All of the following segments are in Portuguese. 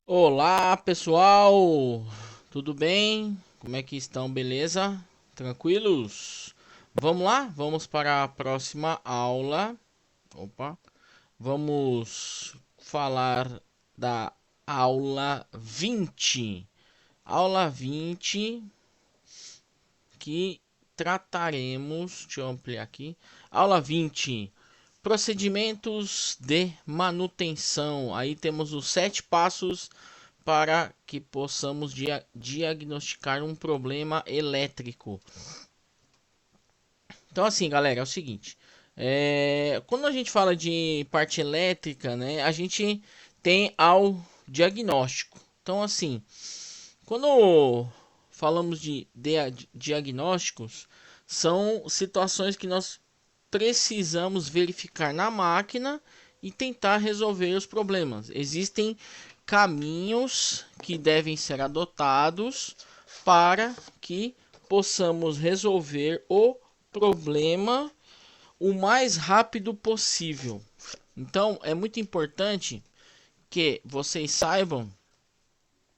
Olá pessoal, tudo bem? Como é que estão? Beleza? Tranquilos? Vamos lá? Vamos para a próxima aula. Opa, vamos falar da aula 20. Aula 20 que trataremos. Deixa eu ampliar aqui. Aula 20. Procedimentos de manutenção. Aí temos os 7 passos para que possamos diagnosticar um problema elétrico. Então, assim, galera, é o seguinte: quando a gente fala de parte elétrica, né, a gente tem ao diagnóstico. Então, assim, quando falamos de diagnósticos, são situações que nós precisamos verificar na máquina e tentar resolver os problemas. Existem caminhos que devem ser adotados para que possamos resolver o problema o mais rápido possível. Então, é muito importante que vocês saibam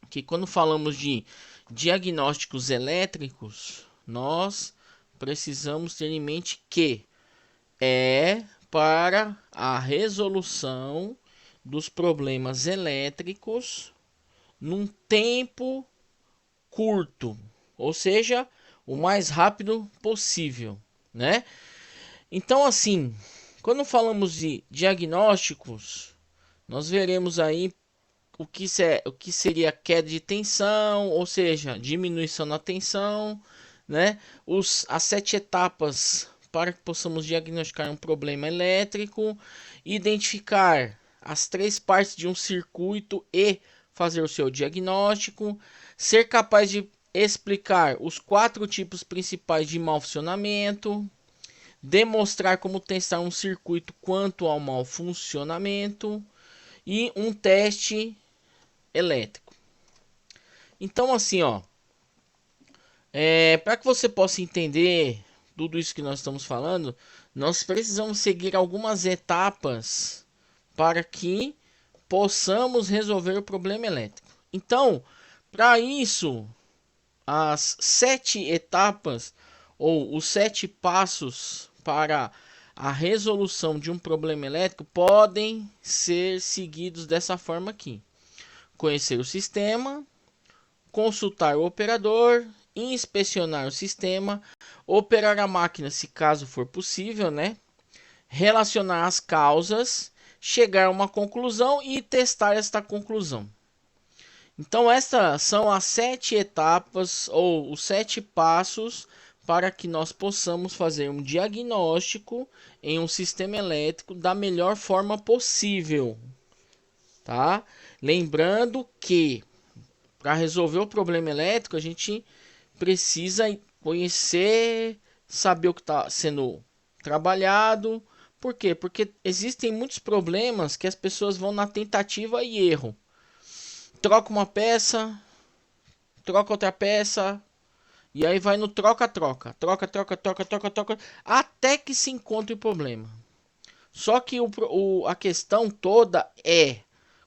que quando falamos de diagnósticos elétricos, nós precisamos ter em mente que é para a resolução dos problemas elétricos num tempo curto, ou seja, o mais rápido possível, né? Então, assim, quando falamos de diagnósticos, nós veremos aí o que seria queda de tensão, ou seja, diminuição na tensão, né? As 7 etapas para que possamos diagnosticar um problema elétrico, identificar as 3 partes de um circuito e fazer o seu diagnóstico, ser capaz de explicar os 4 tipos principais de mau funcionamento, demonstrar como testar um circuito quanto ao mau funcionamento e um teste elétrico. Então, assim, ó, para que você possa entender tudo isso que nós estamos falando, nós precisamos seguir algumas etapas para que possamos resolver o problema elétrico. Então, para isso, as 7 etapas ou os 7 passos para a resolução de um problema elétrico podem ser seguidos dessa forma aqui: conhecer o sistema, consultar o operador, inspecionar o sistema, operar a máquina se caso for possível, né? Relacionar as causas, chegar a uma conclusão e testar esta conclusão. Então, estas são as 7 etapas ou os 7 passos para que nós possamos fazer um diagnóstico em um sistema elétrico da melhor forma possível, tá? Lembrando que para resolver o problema elétrico, a gente precisa conhecer, saber o que está sendo trabalhado. Por quê? Porque existem muitos problemas que as pessoas vão na tentativa e erro. Troca uma peça, troca outra peça, e aí vai no troca-troca. Troca, troca, troca, troca, troca, até que se encontre o problema. Só que a questão toda é: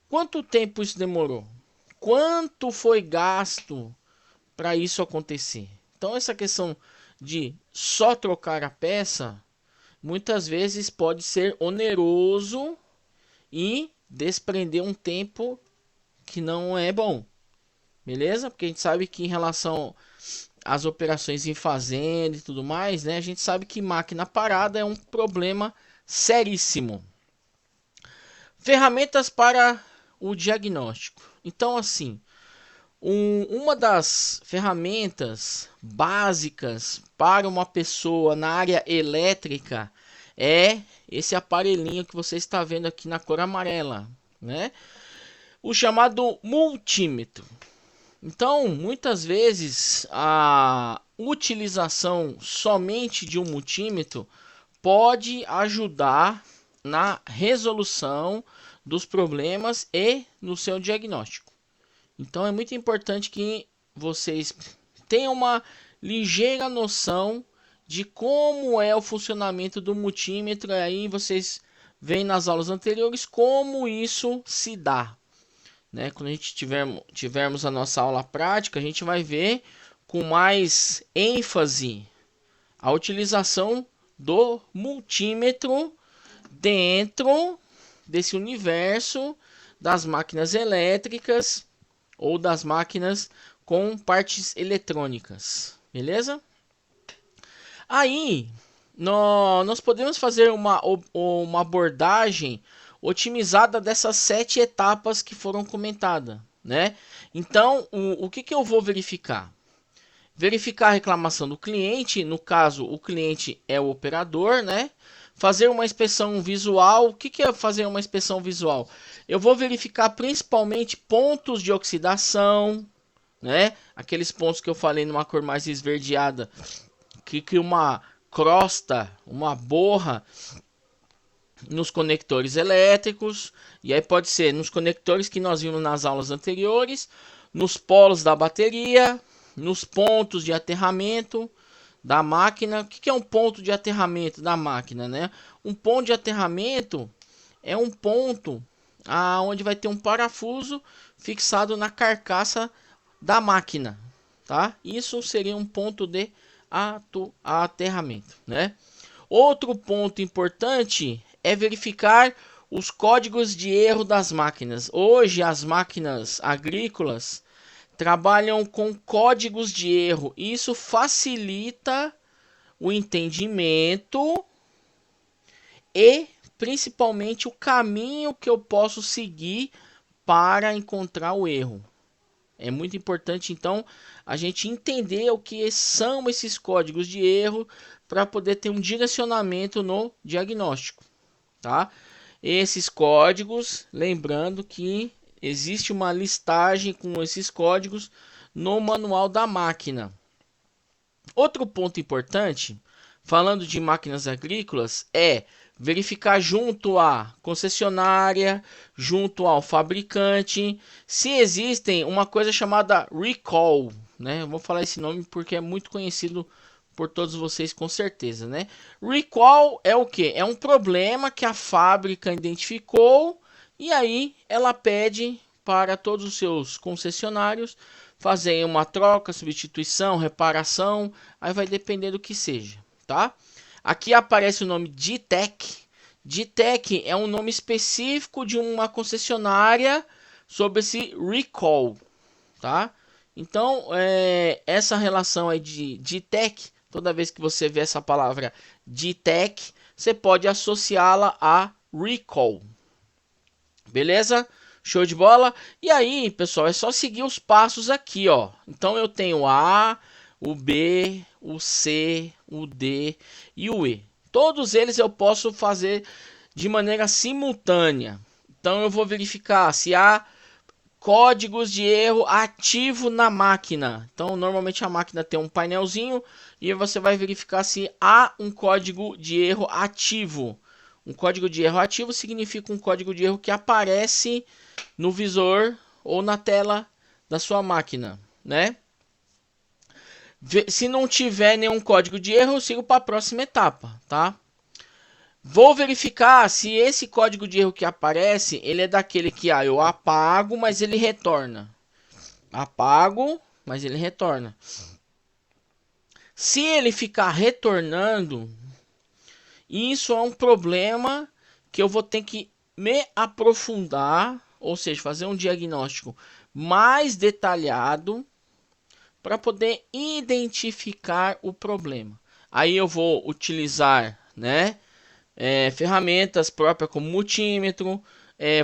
quanto tempo isso demorou? Quanto foi gasto para isso acontecer? Então, essa questão de só trocar a peça muitas vezes pode ser oneroso e desprender um tempo que não é bom, beleza? Porque a gente sabe que em relação às operações em fazenda e tudo mais, né? A gente sabe que máquina parada é um problema seríssimo. Ferramentas para o diagnóstico. Então, assim, uma das ferramentas básicas para uma pessoa na área elétrica é esse aparelhinho que você está vendo aqui na cor amarela, né? O chamado multímetro. Então, muitas vezes a utilização somente de um multímetro pode ajudar na resolução dos problemas e no seu diagnóstico. Então, é muito importante que vocês tenham uma ligeira noção de como é o funcionamento do multímetro. Aí vocês veem nas aulas anteriores como isso se dá. né? Quando a gente tivermos a nossa aula prática, a gente vai ver com mais ênfase a utilização do multímetro dentro desse universo das máquinas elétricas ou das máquinas com partes eletrônicas, beleza? Aí nós podemos fazer uma abordagem otimizada dessas 7 etapas que foram comentadas, né? Então, o que eu vou verificar? Verificar a reclamação do cliente, no caso, o cliente é o operador, né? Fazer uma inspeção visual. O que é fazer uma inspeção visual? Eu vou verificar principalmente pontos de oxidação, né? Aqueles pontos que eu falei numa cor mais esverdeada, que cria uma crosta, uma borra nos conectores elétricos. E aí pode ser nos conectores que nós vimos nas aulas anteriores, nos polos da bateria, nos pontos de aterramento da máquina. O que é um ponto de aterramento da máquina, né? Um ponto de aterramento é um ponto onde vai ter um parafuso fixado na carcaça da máquina, tá? Isso seria um ponto de aterramento, né? Outro ponto importante é verificar os códigos de erro das máquinas. Hoje as máquinas agrícolas trabalham com códigos de erro. Isso facilita o entendimento e principalmente o caminho que eu posso seguir para encontrar o erro. É muito importante, então, a gente entender o que são esses códigos de erro para poder ter um direcionamento no diagnóstico, tá? Esses códigos, lembrando que existe uma listagem com esses códigos no manual da máquina. Outro ponto importante, falando de máquinas agrícolas, é verificar junto à concessionária, junto ao fabricante, se existem uma coisa chamada recall, né? Eu vou falar esse nome porque é muito conhecido por todos vocês com certeza, né? Recall é o que? É um problema que a fábrica identificou e aí ela pede para todos os seus concessionários fazerem uma troca, substituição, reparação, aí vai depender do que seja, tá? Aqui aparece o nome Ditec. Ditec é um nome específico de uma concessionária sobre esse recall, tá? Então, essa relação aí de Ditec, toda vez que você vê essa palavra Ditec, você pode associá-la a recall. Beleza? Show de bola? E aí, pessoal, é só seguir os passos aqui, ó. Então eu tenho o A, o B, o C, o D e o E. Todos eles eu posso fazer de maneira simultânea. Então eu vou verificar se há códigos de erro ativo na máquina. Então normalmente a máquina tem um painelzinho e você vai verificar se há um código de erro ativo. Um código de erro ativo significa um código de erro que aparece no visor ou na tela da sua máquina, né? Se não tiver nenhum código de erro, eu sigo para a próxima etapa, tá? Vou verificar se esse código de erro que aparece, ele é daquele que eu apago, mas ele retorna. Apago, mas ele retorna. Se ele ficar retornando, isso é um problema que eu vou ter que me aprofundar, ou seja, fazer um diagnóstico mais detalhado para poder identificar o problema. Aí eu vou utilizar, né, ferramentas próprias como multímetro.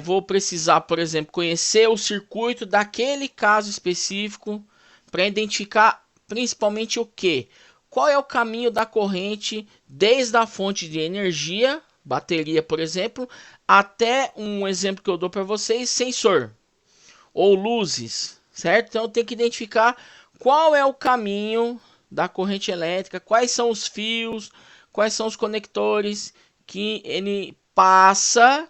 Vou precisar, por exemplo, conhecer o circuito daquele caso específico para identificar principalmente o que? Qual é o caminho da corrente desde a fonte de energia, bateria, por exemplo, até um exemplo que eu dou para vocês, sensor ou luzes, certo? Então eu tenho que identificar qual é o caminho da corrente elétrica, quais são os fios, quais são os conectores que ele passa,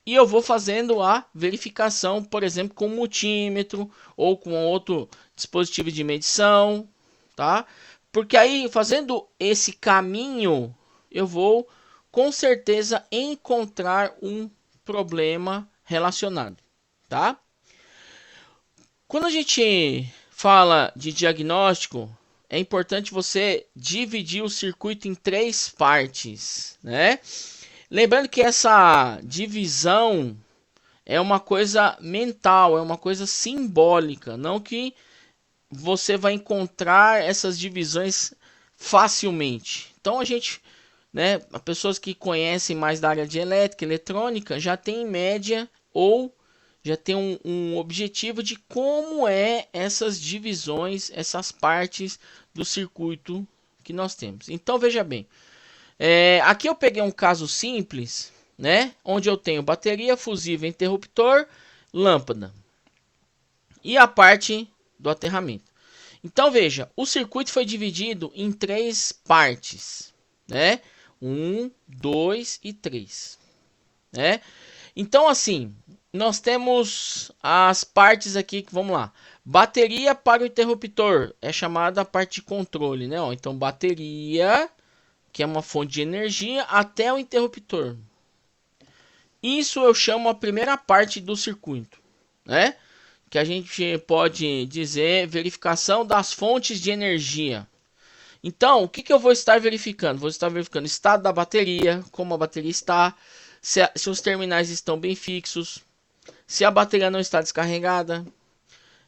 e eu vou fazendo a verificação, por exemplo, com multímetro ou com outro dispositivo de medição, tá? Porque aí, fazendo esse caminho, eu vou com certeza encontrar um problema relacionado, tá? Quando a gente fala de diagnóstico, é importante você dividir o circuito em 3 partes, né? Lembrando que essa divisão é uma coisa mental, é uma coisa simbólica, não que você vai encontrar essas divisões facilmente. Então a gente, né, as pessoas que conhecem mais da área de elétrica, eletrônica, já tem em média ou já tem um objetivo de como é essas divisões, essas partes do circuito que nós temos. Então veja bem, aqui eu peguei um caso simples, né, onde eu tenho bateria, fusível, interruptor, lâmpada e a parte do aterramento. Então veja, o circuito foi dividido em 3 partes, né? 1, 2 e 3, né? Então assim, nós temos as partes aqui que vamos lá. Bateria para o interruptor é chamada a parte de controle, né? Então bateria, que é uma fonte de energia, até o interruptor. Isso eu chamo a primeira parte do circuito, né? Que a gente pode dizer verificação das fontes de energia. Então, o que eu vou estar verificando? Vou estar verificando o estado da bateria, como a bateria está, se os terminais estão bem fixos, se a bateria não está descarregada,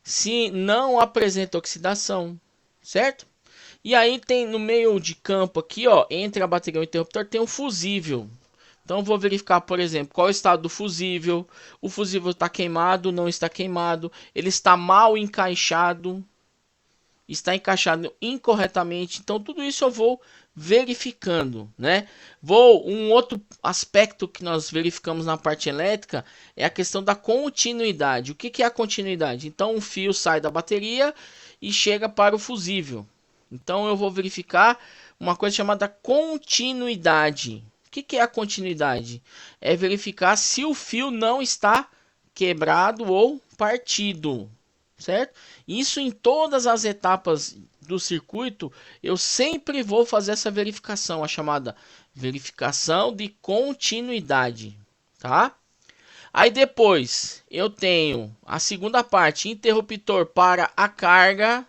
se não apresenta oxidação, certo? E aí tem no meio de campo aqui, ó, entre a bateria e o interruptor, tem um fusível. Então vou verificar, por exemplo, qual é o estado do fusível. O fusível está queimado, não está queimado. Ele está mal encaixado. Está encaixado incorretamente. Então tudo isso eu vou verificando, né? Um outro aspecto que nós verificamos na parte elétrica é a questão da continuidade. O que é a continuidade? Então um fio sai da bateria e chega para o fusível. Então eu vou verificar uma coisa chamada continuidade. O que é a continuidade? É verificar se o fio não está quebrado ou partido, certo? Isso em todas as etapas do circuito, eu sempre vou fazer essa verificação, a chamada verificação de continuidade, tá? Aí depois eu tenho a segunda parte, interruptor para a carga.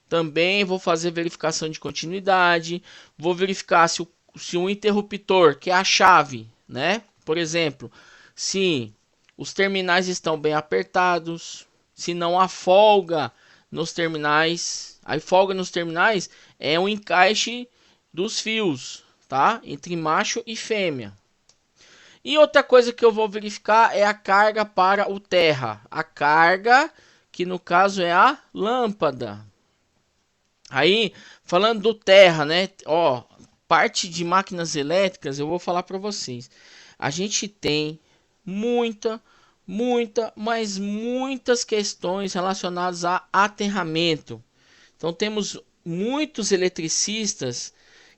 Também vou fazer verificação de continuidade, vou verificar se um interruptor, que é a chave, né? Por exemplo, se os terminais estão bem apertados, se não há folga nos terminais. A folga nos terminais é um encaixe dos fios, tá? Entre macho e fêmea. E outra coisa que eu vou verificar é a carga para o terra. A carga, que no caso é a lâmpada. Aí, falando do terra, né? Ó, parte de máquinas elétricas, eu vou falar para vocês. A gente tem mas muitas questões relacionadas a aterramento. Então, temos muitos eletricistas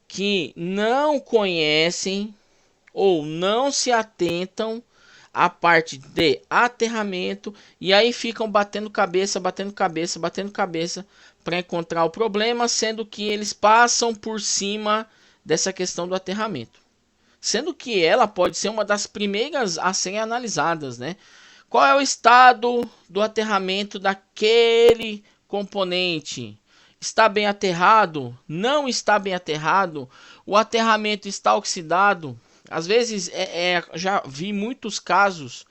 que não conhecem ou não se atentam à parte de aterramento e aí ficam batendo cabeça para encontrar o problema, sendo que eles passam por cima dessa questão do aterramento. Sendo que ela pode ser uma das primeiras a serem analisadas, né? Qual é o estado do aterramento daquele componente? Está bem aterrado? Não está bem aterrado? O aterramento está oxidado? Às vezes já vi muitos casos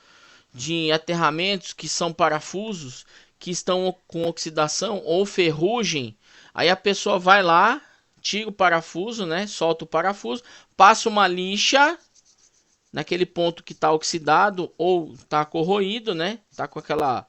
de aterramentos que são parafusos que estão com oxidação ou ferrugem. Aí a pessoa vai lá, tira o parafuso, né? Solta o parafuso, passa uma lixa naquele ponto que está oxidado ou está corroído, né? Tá com aquela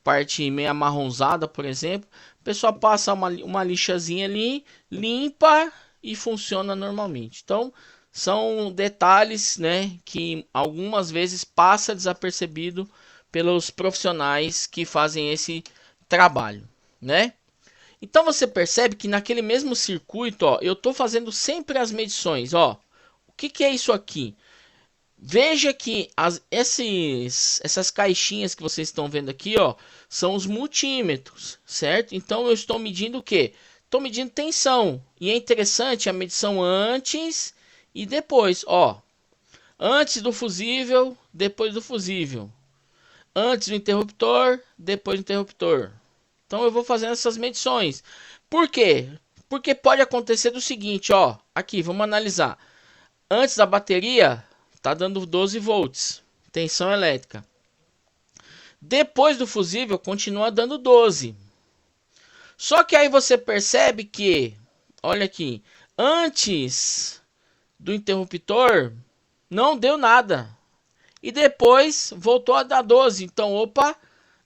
parte meio amarronzada, por exemplo. A pessoa passa uma lixazinha ali, limpa e funciona normalmente. Então, são detalhes, né, que algumas vezes passa desapercebido pelos profissionais que fazem esse trabalho, né? Então você percebe que naquele mesmo circuito, ó, eu estou fazendo sempre as medições, ó. O que é isso aqui? Veja que essas caixinhas que vocês estão vendo aqui, ó, são os multímetros, certo? Então eu estou medindo o quê? Estou medindo tensão. E é interessante a medição antes e depois, ó. Antes do fusível, depois do fusível. antes do interruptor, depois do interruptor. Então eu vou fazendo essas medições. Por quê? Porque pode acontecer do seguinte, ó, aqui, vamos analisar. Antes da bateria, tá dando 12 volts, tensão elétrica. Depois do fusível, continua dando 12. Só que aí você percebe que, olha aqui, antes do interruptor, não deu nada. E depois voltou a dar 12. Então, opa,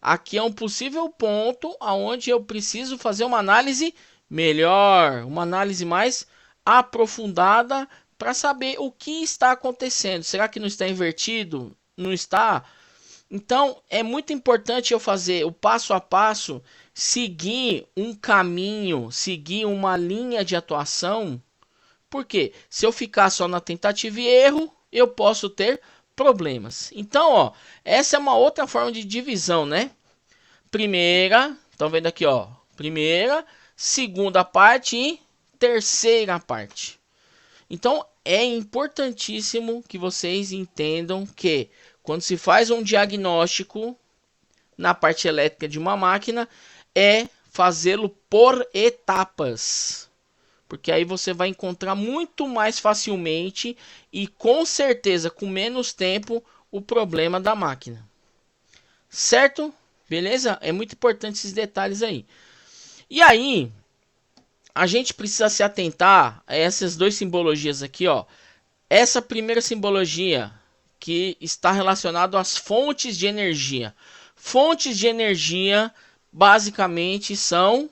aqui é um possível ponto onde eu preciso fazer uma análise melhor, uma análise mais aprofundada para saber o que está acontecendo. Será que não está invertido? Não está? Então, é muito importante eu fazer o passo a passo, seguir um caminho, seguir uma linha de atuação. Porque se eu ficar só na tentativa e erro, eu posso ter problemas. Então, ó, essa é uma outra forma de divisão, né? Primeira, estão vendo aqui, ó, primeira, segunda parte e terceira parte. Então, é importantíssimo que vocês entendam que quando se faz um diagnóstico na parte elétrica de uma máquina, é fazê-lo por etapas. Porque aí você vai encontrar muito mais facilmente e com certeza com menos tempo o problema da máquina. Certo? Beleza? É muito importante esses detalhes aí. E aí, a gente precisa se atentar a essas duas simbologias aqui, ó. Essa primeira simbologia que está relacionado às fontes de energia. Fontes de energia basicamente são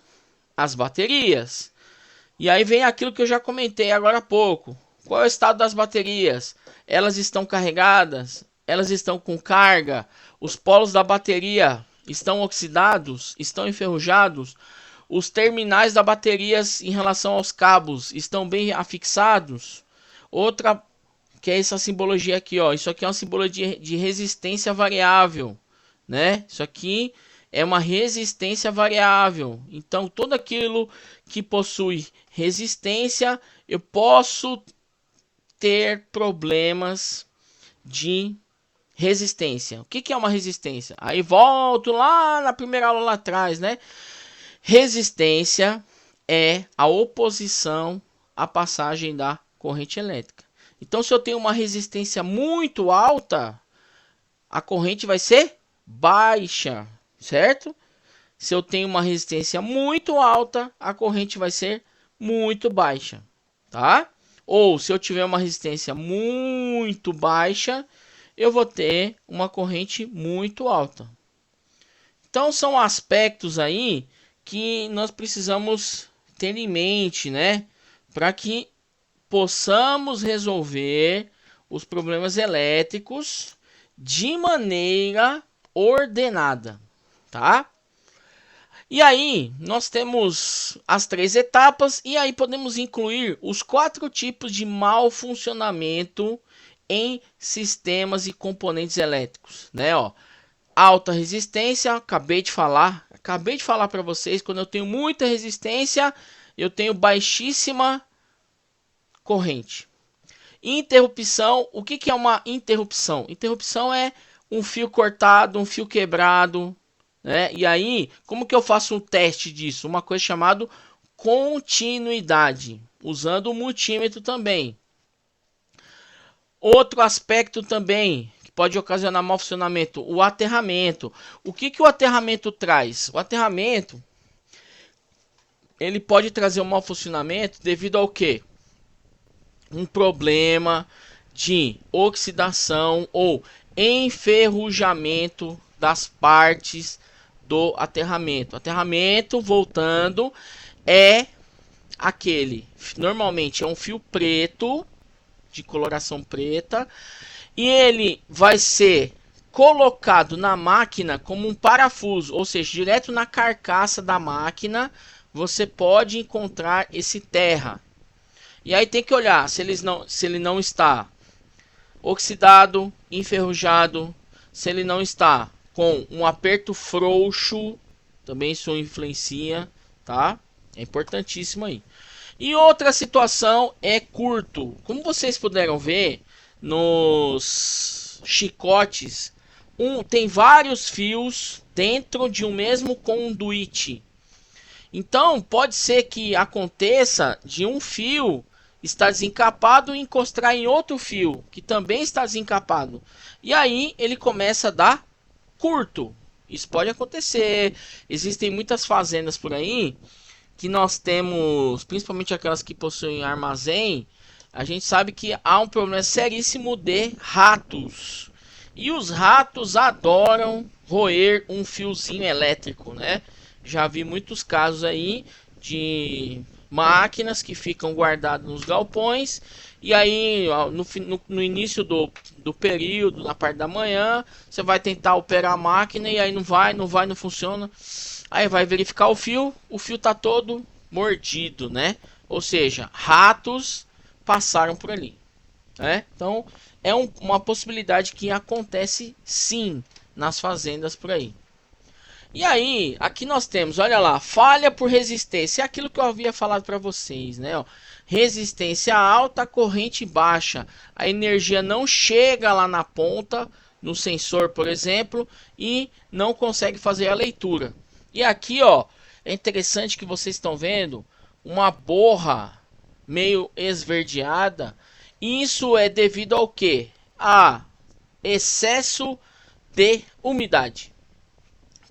as baterias. E aí vem aquilo que eu já comentei agora há pouco. Qual é o estado das baterias? Elas estão carregadas? Elas estão com carga? Os polos da bateria estão oxidados? Estão enferrujados? Os terminais da bateria em relação aos cabos estão bem afixados? Outra que é essa simbologia aqui, ó. Isso aqui é uma simbologia de resistência variável, né? Isso aqui é uma resistência variável. Então, tudo aquilo que possui resistência, eu posso ter problemas de resistência. O que é uma resistência? Aí volto lá na primeira aula lá atrás, né? Resistência é a oposição à passagem da corrente elétrica. Então, se eu tenho uma resistência muito alta, a corrente vai ser baixa, certo? Se eu tenho uma resistência muito alta, a corrente vai ser muito baixa, tá? Ou se eu tiver uma resistência muito baixa, eu vou ter uma corrente muito alta. Então são aspectos aí que nós precisamos ter em mente, né? Para que possamos resolver os problemas elétricos de maneira ordenada, tá? E aí, nós temos as 3 etapas e aí podemos incluir os 4 tipos de mau funcionamento em sistemas e componentes elétricos, né, ó? Alta resistência, acabei de falar para vocês, quando eu tenho muita resistência, eu tenho baixíssima corrente. Interrupção, o que é uma interrupção? Interrupção é um fio cortado, um fio quebrado, né? E aí, como que eu faço um teste disso? Uma coisa chamada continuidade, usando o multímetro também. Outro aspecto também que pode ocasionar mau funcionamento, o aterramento. O que o aterramento traz? O aterramento, ele pode trazer um mau funcionamento devido ao quê? Um problema de oxidação ou enferrujamento das partes do aterramento. Aterramento, voltando, é aquele, normalmente é um fio preto, de coloração preta, e ele vai ser colocado na máquina como um parafuso, ou seja, direto na carcaça da máquina, você pode encontrar esse terra. E aí tem que olhar se ele não está oxidado, enferrujado, se ele não está com um aperto frouxo, também isso influencia, tá? É importantíssimo aí. E outra situação é curto. Como vocês puderam ver nos chicotes tem vários fios dentro de um mesmo conduíte. Então pode ser que aconteça de um fio estar desencapado e encostar em outro fio que também está desencapado. E aí ele começa a dar curto. Isso pode acontecer. Existem muitas fazendas por aí que nós temos, principalmente aquelas que possuem armazém. A gente sabe que há um problema seríssimo de ratos. E os ratos adoram roer um fiozinho elétrico, né? Já vi muitos casos aí de máquinas que ficam guardadas nos galpões. E aí no início do período, na parte da manhã, você vai tentar operar a máquina e aí não funciona. Aí vai verificar o fio tá todo mordido, né? Ou seja, ratos passaram por ali, né? Então é uma possibilidade que acontece sim nas fazendas por aí. E aí, aqui nós temos, olha lá, falha por resistência. É aquilo que eu havia falado para vocês, né? Ó, resistência alta, corrente baixa. A energia não chega lá na ponta, no sensor, por exemplo, e não consegue fazer a leitura. E aqui, ó, é interessante que vocês estão vendo uma borra meio esverdeada. Isso é devido ao quê? A excesso de umidade.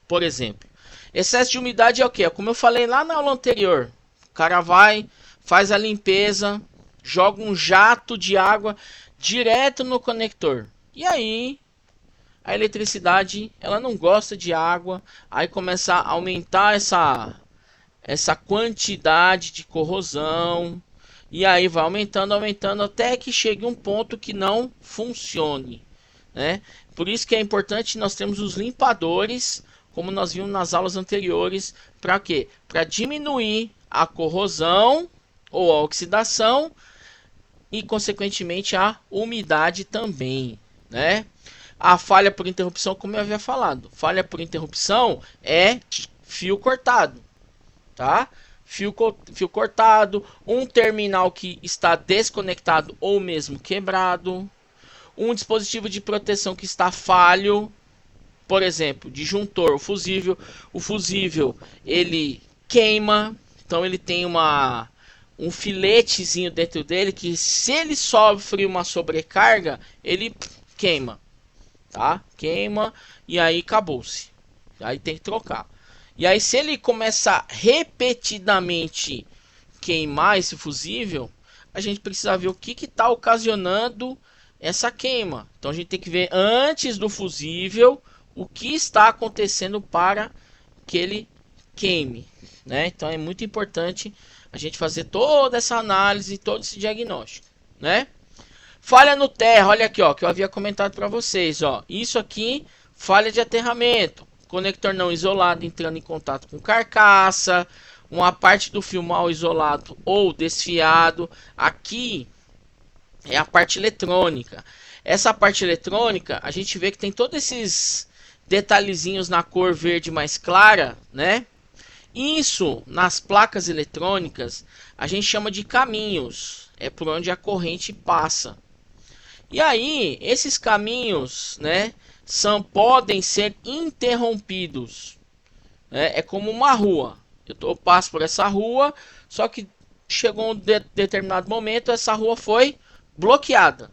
Por exemplo, excesso de umidade é o que? Como eu falei lá na aula anterior, o cara vai, faz a limpeza, joga um jato de água direto no conector. E aí, a eletricidade, ela não gosta de água, aí começa a aumentar essa quantidade de corrosão. E aí vai aumentando, aumentando, até que chegue um ponto que não funcione, né? Por isso que é importante nós termos os limpadores, como nós vimos nas aulas anteriores, para quê? Para diminuir a corrosão ou a oxidação e, consequentemente, a umidade também, né? A falha por interrupção, como eu havia falado, falha por interrupção é fio cortado, tá? Fio cortado, um terminal que está desconectado ou mesmo quebrado, um dispositivo de proteção que está falho. Por exemplo, disjuntor, o fusível ele queima, então ele tem um filetezinho dentro dele que, se ele sofre uma sobrecarga, ele queima, tá? Queima e aí acabou-se. Aí tem que trocar. E aí, se ele começar repetidamente queimar esse fusível, a gente precisa ver o que está ocasionando essa queima. Então a gente tem que ver antes do fusível o que está acontecendo para que ele queime, né? Então é muito importante a gente fazer toda essa análise, todo esse diagnóstico, né? Falha no terra, olha aqui, ó, que eu havia comentado para vocês, ó. Isso aqui, falha de aterramento, conector não isolado entrando em contato com carcaça, uma parte do fio mal isolado ou desfiado. Aqui é a parte eletrônica. Essa parte eletrônica, a gente vê que tem todos esses detalhezinhos na cor verde mais clara, né? Isso nas placas eletrônicas a gente chama de caminhos, é por onde a corrente passa. E aí esses caminhos, né, podem ser interrompidos, né? É como uma rua. Eu passo por essa rua, só que chegou um determinado momento, essa rua foi bloqueada.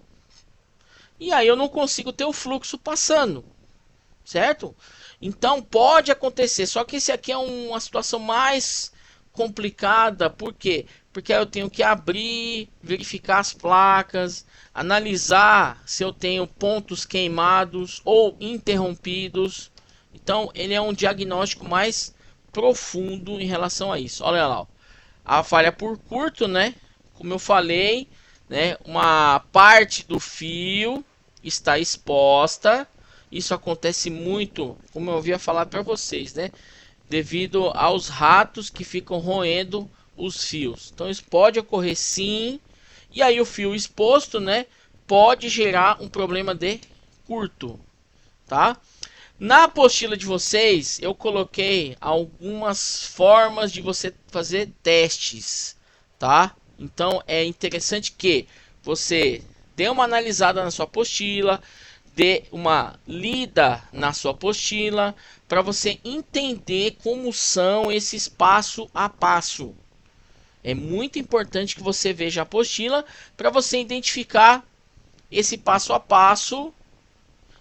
E aí eu não consigo ter o fluxo passando, certo? Então pode acontecer, só que esse aqui é uma situação mais complicada. Por quê? Porque eu tenho que abrir, verificar as placas, analisar se eu tenho pontos queimados ou interrompidos. Então ele é um diagnóstico mais profundo em relação a isso. Olha lá, ó. A falha por curto, né? Como eu falei, né? Uma parte do fio está exposta. Isso acontece muito, como eu havia falado para vocês, né? Devido aos ratos que ficam roendo os fios. Então isso pode ocorrer sim. E aí o fio exposto, né, pode gerar um problema de curto, tá? Na apostila de vocês eu coloquei algumas formas de você fazer testes, tá? Então é interessante que você dê uma analisada na sua apostila, dê uma lida na sua apostila para você entender como são esses passo a passo. É muito importante que você veja a apostila para você identificar esse passo a passo.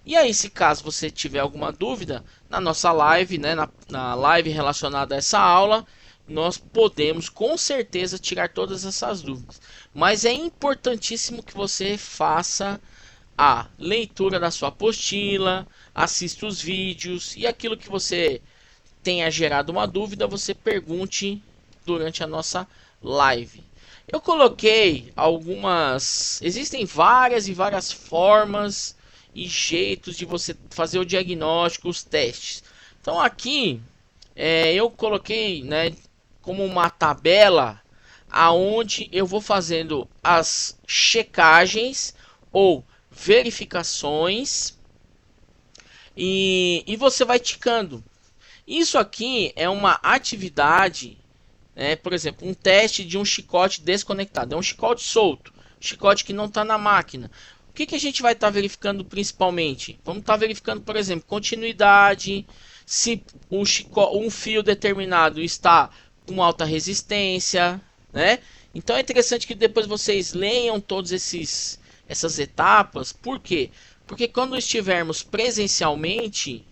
E aí, se caso você tiver alguma dúvida, na nossa live, né, na live relacionada a essa aula, nós podemos com certeza tirar todas essas dúvidas. Mas é importantíssimo que você faça a leitura da sua apostila, assista os vídeos e aquilo que você tenha gerado uma dúvida, você pergunte durante a nossa live. Eu coloquei algumas, existem várias e várias formas e jeitos de você fazer o diagnóstico, os testes. Então aqui eu coloquei, né, como uma tabela aonde eu vou fazendo as checagens ou verificações e você vai ticando. Isso aqui é uma atividade, né, por exemplo, um teste de um chicote desconectado. É um chicote solto, chicote que não está na máquina. O que a gente vai estar verificando principalmente? Vamos estar verificando, por exemplo, continuidade, se um fio determinado está com alta resistência, né? Então é interessante que depois vocês leiam todas essas etapas. Por quê? Porque quando estivermos presencialmente,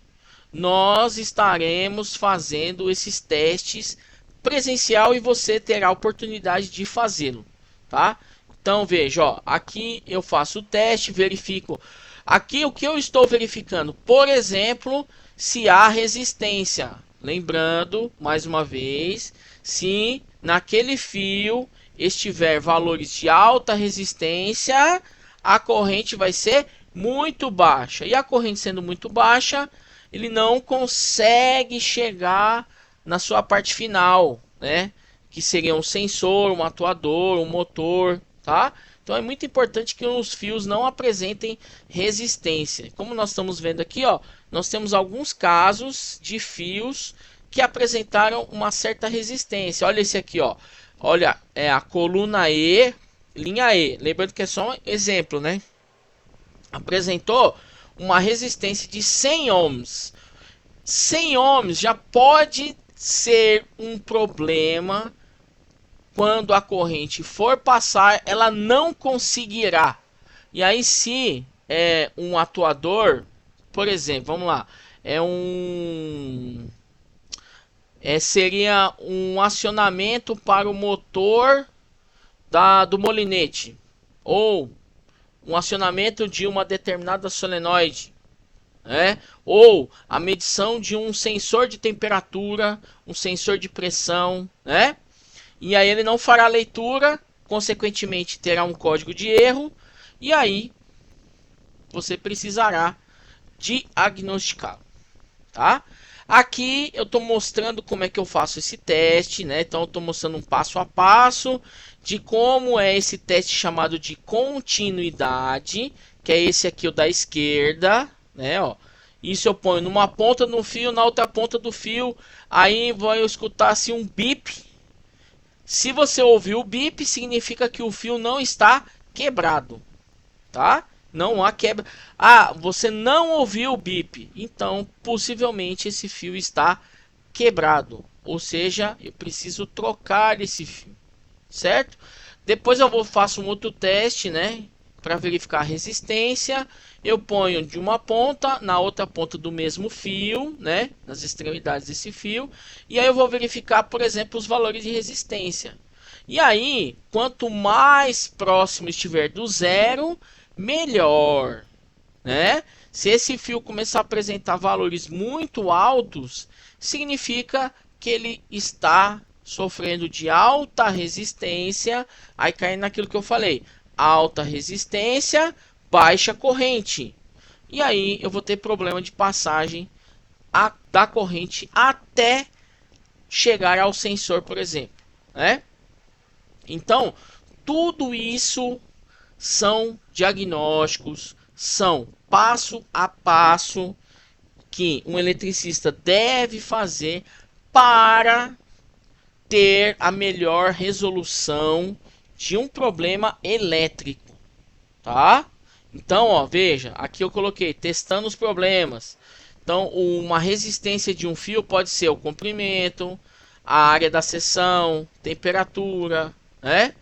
nós estaremos fazendo esses testes presencial e você terá a oportunidade de fazê-lo, tá? Então veja, ó, aqui eu faço o teste, verifico. Aqui o que eu estou verificando, por exemplo, se há resistência. Lembrando, mais uma vez, se naquele fio estiver valores de alta resistência, a corrente vai ser muito baixa. E a corrente sendo muito baixa, ele não consegue chegar na sua parte final, né? Que seria um sensor, um atuador, um motor, tá? Então é muito importante que os fios não apresentem resistência. Como nós estamos vendo aqui, ó, nós temos alguns casos de fios que apresentaram uma certa resistência. Olha esse aqui, ó. Olha, é a coluna E, linha E. Lembrando que é só um exemplo, né? Apresentou uma resistência de 100 ohms. 100 ohms já pode ser um problema. Quando a corrente for passar, ela não conseguirá. E aí, se é um atuador, por exemplo, vamos lá, seria um acionamento para o motor do molinete, ou um acionamento de uma determinada solenoide, né? Ou a medição de um sensor de temperatura, um sensor de pressão, né? E aí ele não fará a leitura, consequentemente terá um código de erro, e aí você precisará diagnosticá-lo, tá? Aqui eu estou mostrando como é que eu faço esse teste, né? Então eu estou mostrando um passo a passo de como é esse teste chamado de continuidade, que é esse aqui, o da esquerda, né? Ó. Isso eu ponho numa ponta do fio, na outra ponta do fio, aí vou escutar assim um bip. Se você ouvir o bip, significa que o fio não está quebrado, tá? Não há quebra. Ah, você não ouviu o bip, então possivelmente esse fio está quebrado, ou seja, eu preciso trocar esse fio, certo? Depois faço um outro teste, né, para verificar a resistência. Eu ponho de uma ponta na outra ponta do mesmo fio, né, nas extremidades desse fio, e aí eu vou verificar, por exemplo, os valores de resistência. E aí, quanto mais próximo estiver do zero, melhor, né? Se esse fio começar a apresentar valores muito altos, significa que ele está sofrendo de alta resistência. Aí cai naquilo que eu falei: alta resistência, baixa corrente. E aí eu vou ter problema de passagem da corrente até chegar ao sensor, por exemplo, né? Então, tudo isso são diagnósticos, são passo a passo que um eletricista deve fazer para ter a melhor resolução de um problema elétrico, tá? Então, ó, veja, aqui eu coloquei testando os problemas. Então, uma resistência de um fio pode ser o comprimento, a área da seção, temperatura, né?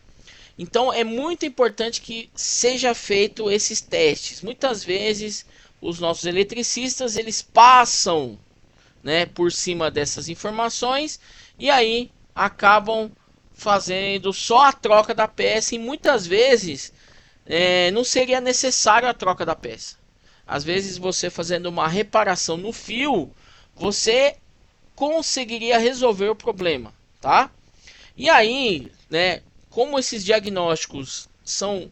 Então, é muito importante que seja feito esses testes. Muitas vezes, os nossos eletricistas, eles passam, né, por cima dessas informações e aí acabam fazendo só a troca da peça e muitas vezes não seria necessário a troca da peça. Às vezes você fazendo uma reparação no fio, você conseguiria resolver o problema, tá? E aí, né, como esses diagnósticos são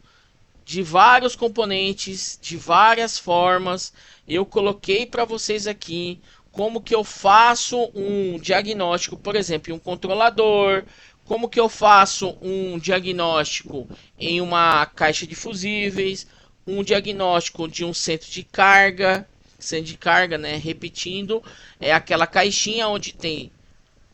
de vários componentes, de várias formas, eu coloquei para vocês aqui como que eu faço um diagnóstico, por exemplo, em um controlador, como que eu faço um diagnóstico em uma caixa de fusíveis, um diagnóstico de um centro de carga, né, repetindo, é aquela caixinha onde tem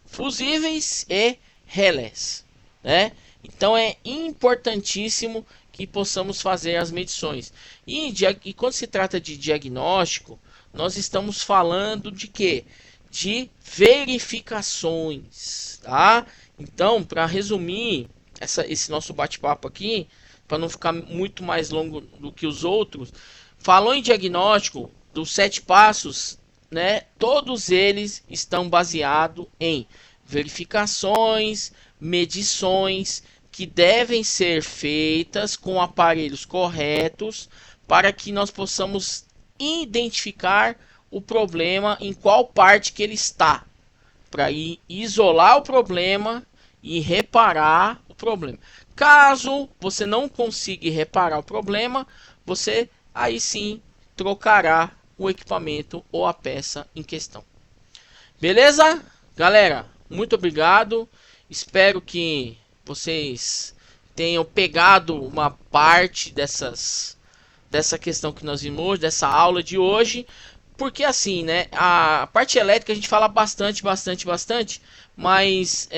fusíveis e relés, né? Então é importantíssimo que possamos fazer as medições. E quando se trata de diagnóstico, nós estamos falando de quê? De verificações, tá? Então, para resumir esse nosso bate-papo aqui, para não ficar muito mais longo do que os outros, falou em diagnóstico dos 7 passos, né? Todos eles estão baseados em verificações, medições que devem ser feitas com aparelhos corretos para que nós possamos identificar o problema em qual parte que ele está, para ir isolar o problema e reparar o problema. Caso você não consiga reparar o problema, você aí sim trocará o equipamento ou a peça em questão. Beleza? Galera, muito obrigado. Espero que vocês tenham pegado uma parte dessa questão que nós vimos hoje, dessa aula de hoje. Porque assim, né? A parte elétrica a gente fala bastante, mas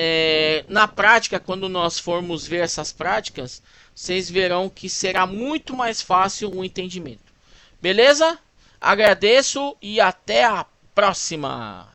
na prática, quando nós formos ver essas práticas, vocês verão que será muito mais fácil o entendimento. Beleza? Agradeço e até a próxima!